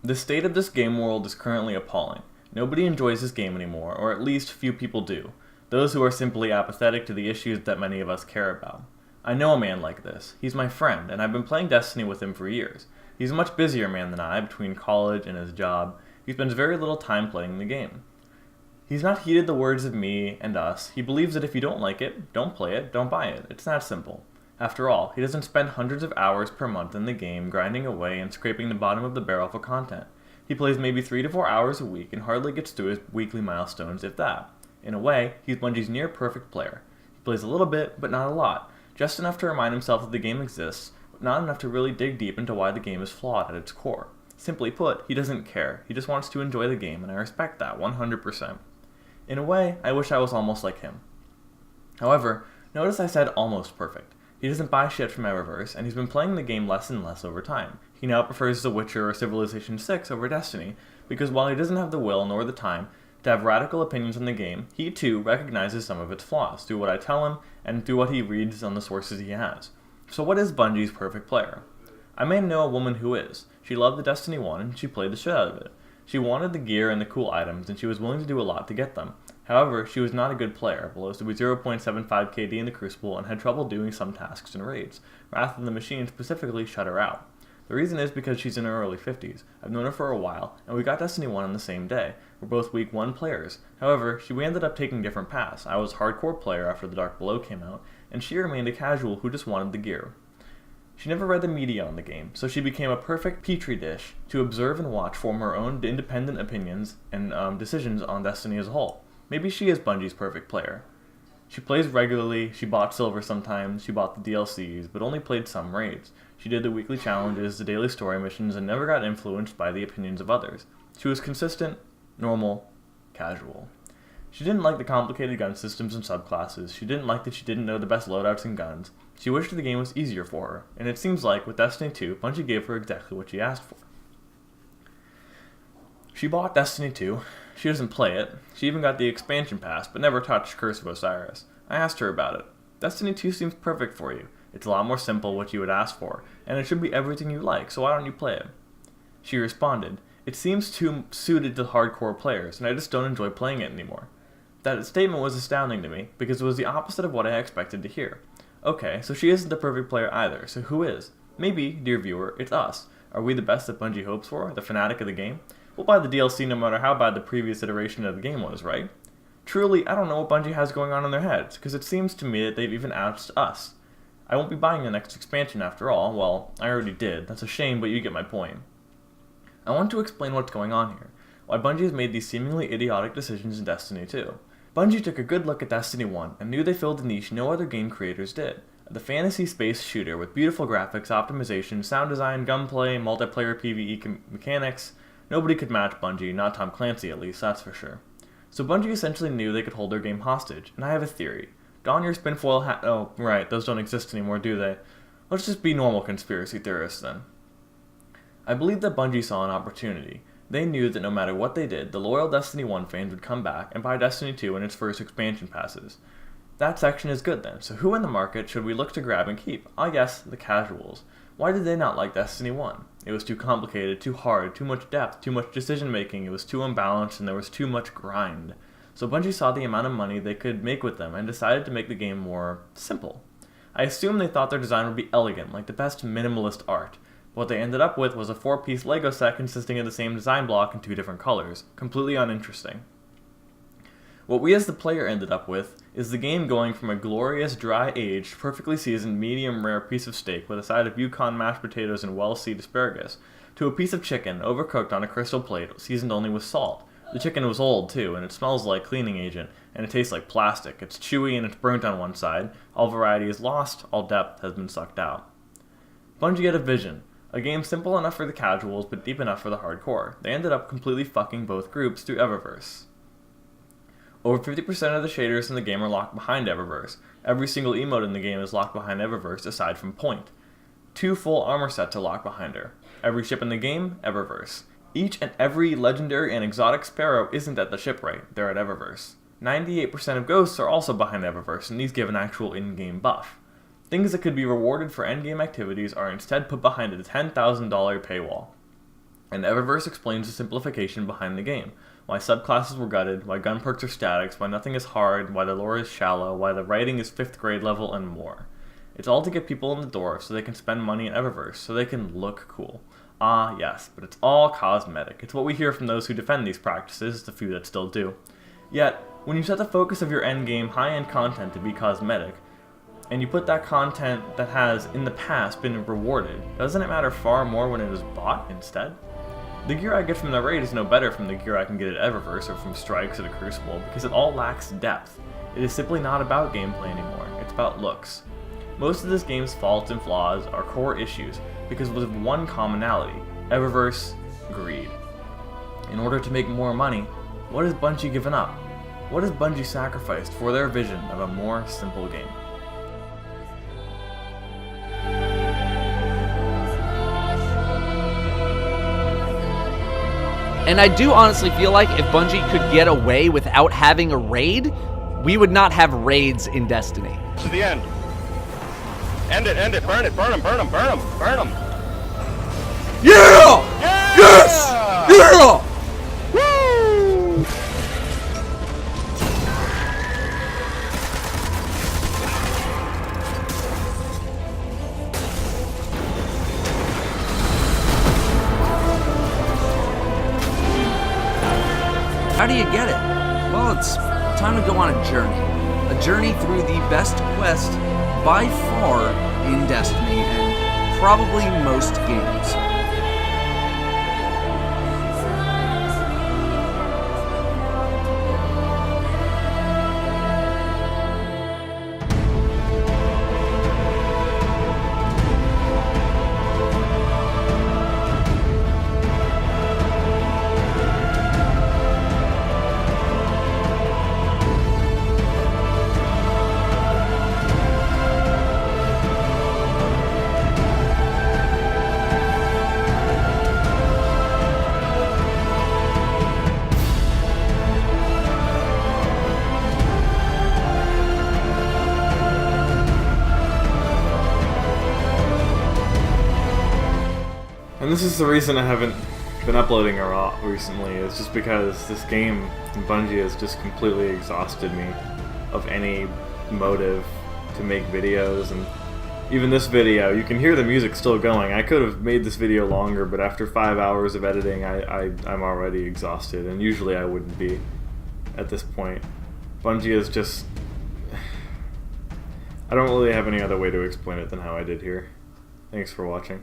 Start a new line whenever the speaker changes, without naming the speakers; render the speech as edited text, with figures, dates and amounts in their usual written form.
The state of this game world is currently appalling. Nobody enjoys this game anymore, or at least few people do. Those who are simply apathetic to the issues that many of us care about. I know a man like this. He's my friend, and I've been playing Destiny with him for years. He's a much busier man than I, between college and his job. He spends very little time playing the game. He's not heeded the words of me and us. He believes that if you don't like it, don't play it, don't buy it. It's that simple. After all, he doesn't spend hundreds of hours per month in the game grinding away and scraping the bottom of the barrel for content. He plays maybe 3 to 4 hours a week and hardly gets through his weekly milestones, if that. In a way, he's Bungie's near-perfect player. He plays a little bit, but not a lot. Just enough to remind himself that the game exists, but not enough to really dig deep into why the game is flawed at its core. Simply put, he doesn't care. He just wants to enjoy the game, and I respect that 100%. In a way, I wish I was almost like him. However, notice I said almost perfect. He doesn't buy shit from Eververse, and he's been playing the game less and less over time. He now prefers The Witcher or Civilization 6 over Destiny, because while he doesn't have the will nor the time to have radical opinions on the game, he too recognizes some of its flaws through what I tell him and through what he reads on the sources he has. So what is Bungie's perfect player? I may know a woman who is. She loved the Destiny 1 and she played the shit out of it. She wanted the gear and the cool items, and she was willing to do a lot to get them. However, she was not a good player, below 0.75 KD in the Crucible, and had trouble doing some tasks and raids, rather than the machine specifically shut her out. The reason is because she's in her early 50s. I've known her for a while, and we got Destiny 1 on the same day. We're both week 1 players. However, we ended up taking different paths. I was a hardcore player after The Dark Below came out, and she remained a casual who just wanted the gear. She never read the media on the game, so she became a perfect petri dish to observe and watch, form her own independent opinions and decisions on Destiny as a whole. Maybe she is Bungie's perfect player. She plays regularly, she bought silver sometimes, she bought the DLCs, but only played some raids. She did the weekly challenges, the daily story missions, and never got influenced by the opinions of others. She was consistent, normal, casual. She didn't like the complicated gun systems and subclasses. She didn't like that she didn't know the best loadouts and guns. She wished the game was easier for her, and it seems like, with Destiny 2, Bungie gave her exactly what she asked for. She bought Destiny 2. She doesn't play it. She even got the expansion pass, but never touched Curse of Osiris. I asked her about it. Destiny 2 seems perfect for you. It's a lot more simple what you would ask for, and it should be everything you like, so why don't you play it? She responded, it seems too suited to hardcore players, and I just don't enjoy playing it anymore. That statement was astounding to me, because it was the opposite of what I expected to hear. Okay, so she isn't the perfect player either, so who is? Maybe, dear viewer, it's us. Are we the best that Bungie hopes for, the fanatic of the game? We'll buy the DLC no matter how bad the previous iteration of the game was, right? Truly, I don't know what Bungie has going on in their heads, because it seems to me that they've even asked us. I won't be buying the next expansion after all. Well, I already did. That's a shame, but you get my point. I want to explain what's going on here. Why Bungie has made these seemingly idiotic decisions in Destiny 2. Bungie took a good look at Destiny 1 and knew they filled a niche no other game creators did. The fantasy space shooter with beautiful graphics, optimization, sound design, gunplay, multiplayer PvE mechanics. Nobody could match Bungie, not Tom Clancy at least, that's for sure. So Bungie essentially knew they could hold their game hostage, and I have a theory. Don your spinfoil hat. Oh, right, those don't exist anymore, do they? Let's just be normal conspiracy theorists then. I believe that Bungie saw an opportunity. They knew that no matter what they did, the loyal Destiny 1 fans would come back and buy Destiny 2 in its first expansion passes. That section is good then, so who in the market should we look to grab and keep? I guess the casuals. Why did they not like Destiny 1? It was too complicated, too hard, too much depth, too much decision making, it was too unbalanced, and there was too much grind. So Bungie saw the amount of money they could make with them and decided to make the game more simple. I assume they thought their design would be elegant, like the best minimalist art. What they ended up with was a 4-piece Lego set consisting of the same design block in 2 different colors. Completely uninteresting. What we as the player ended up with is the game going from a glorious, dry-aged, perfectly seasoned, medium-rare piece of steak with a side of Yukon mashed potatoes and well-seasoned asparagus, to a piece of chicken overcooked on a crystal plate, seasoned only with salt. The chicken was old, too, and it smells like cleaning agent, and it tastes like plastic. It's chewy and it's burnt on one side. All variety is lost, all depth has been sucked out. Bungie had a vision. A game simple enough for the casuals, but deep enough for the hardcore. They ended up completely fucking both groups through Eververse. Over 50% of the shaders in the game are locked behind Eververse. Every single emote in the game is locked behind Eververse, aside from Point. 2 full armor sets are locked behind her. Every ship in the game, Eververse. Each and every legendary and exotic sparrow isn't at the shipwright, they're at Eververse. 98% of ghosts are also behind Eververse, and these give an actual in-game buff. Things that could be rewarded for endgame activities are instead put behind a $10,000 paywall. And Eververse explains the simplification behind the game. Why subclasses were gutted, why gun perks are statics, why nothing is hard, why the lore is shallow, why the writing is 5th grade level, and more. It's all to get people in the door so they can spend money in Eververse, so they can look cool. Ah, yes, but it's all cosmetic. It's what we hear from those who defend these practices, the few that still do. Yet, when you set the focus of your endgame high-end content to be cosmetic, and you put that content that has, in the past, been rewarded, doesn't it matter far more when it is bought instead? The gear I get from the raid is no better from the gear I can get at Eververse or from Strikes or the Crucible, because it all lacks depth. It is simply not about gameplay anymore, it's about looks. Most of this game's faults and flaws are core issues because of one commonality: Eververse greed. In order to make more money, what has Bungie given up? What has Bungie sacrificed for their vision of a more simple game?
And I do honestly feel like if Bungie could get away without having a raid, we would not have raids in Destiny.
To the end. End it, burn it, burn them.
Yeah!
Yeah!
Yes! Yeah!
Woo!
How do you get it? Well, it's time to go on a journey. A journey through the best quest by far in Destiny and probably most games.
And this is the reason I haven't been uploading a lot recently, is just because this game, Bungie, has just completely exhausted me of any motive to make videos. And even this video, you can hear the music still going. I could have made this video longer, but after 5 hours of editing, I'm already exhausted, and usually I wouldn't be at this point. Bungie is just... I don't really have any other way to explain it than how I did here. Thanks for watching.